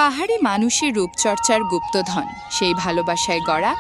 পাহাড়ি মানুষের রূপচর্চার গুপ্তধন, সেই ভালোবাসায় গড়া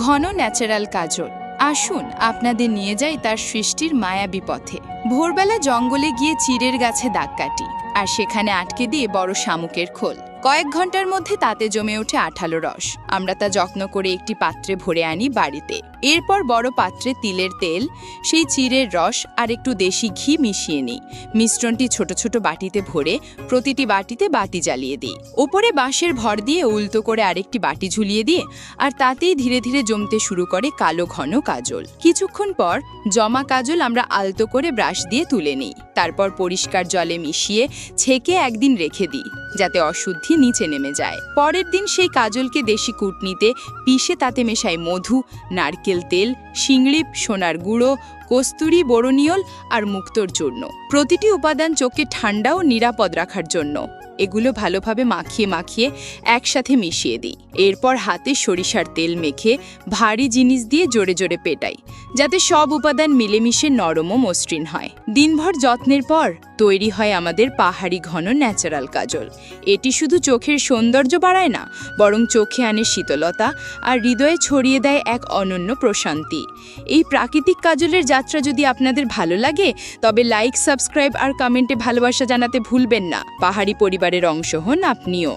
ঘন ন্যাচারাল কাজল। আসুন আপনাদের নিয়ে যাই তার সৃষ্টির মায়াবী পথে। ভোরবেলা জঙ্গলে গিয়ে চিড়ের গাছে দাগ কাটি, আর সেখানে আটকে দিয়ে বড় শামুকের খোল। কয়েক ঘন্টার মধ্যে তাতে জমে ওঠে আঠালো রস। আমরা তা যত্ন করে একটি পাত্রে ভরে আনি বাড়িতে। এরপর বড় পাত্রে তিলের তেল, সেই চিড়ের রস আর একটু দেশি ঘি মিশিয়ে নিই। মিশ্রণটি ছোট ছোট বাটিতে ভরে প্রতিটি বাটিতে বাতি জ্বালিয়ে দিই। ওপরে বাঁশের ভর দিয়ে উল্টো করে আরেকটি বাটি ঝুলিয়ে দিয়ে আর তাতেই ধীরে ধীরে জমতে শুরু করে কালো ঘন কাজল। কিছুক্ষণ পর জমা কাজল আমরা আলতো করে ব্রাশ দিয়ে তুলে নিই। তারপর পরিষ্কার জলে মিশিয়ে ছেঁকে একদিন রেখে দিই, যাতে অশুদ্ধি নিচে নেমে যায়। পরের দিন সেই কাজলকে দেশি কুটনিতে পিষে তাতে মেশাই মধু, নারকেল তেল, শিংড়িপ, সোনার গুঁড়ো, কস্তুরি, বোরোনিয়ল আর মুক্তোর চূর্ণ। প্রতিটি উপাদান চোখকে ঠান্ডা ও নিরাপদ রাখার জন্য। এগুলো ভালোভাবে মাখিয়ে মাখিয়ে একসাথে মিশিয়ে দিই। এরপর হাতে সরিষার তেল মেখে ভারী জিনিস দিয়ে জোরে জোরে পেটাই, যাতে সব উপাদান মিলেমিশে নরম ও মসৃণ হয়। দিনভর যত্নের পর তৈরি হয় আমাদের পাহাড়ি ঘন ন্যাচারাল কাজল। এটি শুধু চোখের সৌন্দর্য বাড়ায় না, বরং চোখে আনে শীতলতা আর হৃদয়ে ছড়িয়ে দেয় এক অনন্য প্রশান্তি। এই প্রাকৃতিক কাজলের যাত্রা যদি আপনাদের ভালো লাগে, তবে লাইক, সাবস্ক্রাইব আর কমেন্টে ভালোবাসা জানাতে ভুলবেন না। পাহাড়ি পরিবারের অংশ হন আপনিও।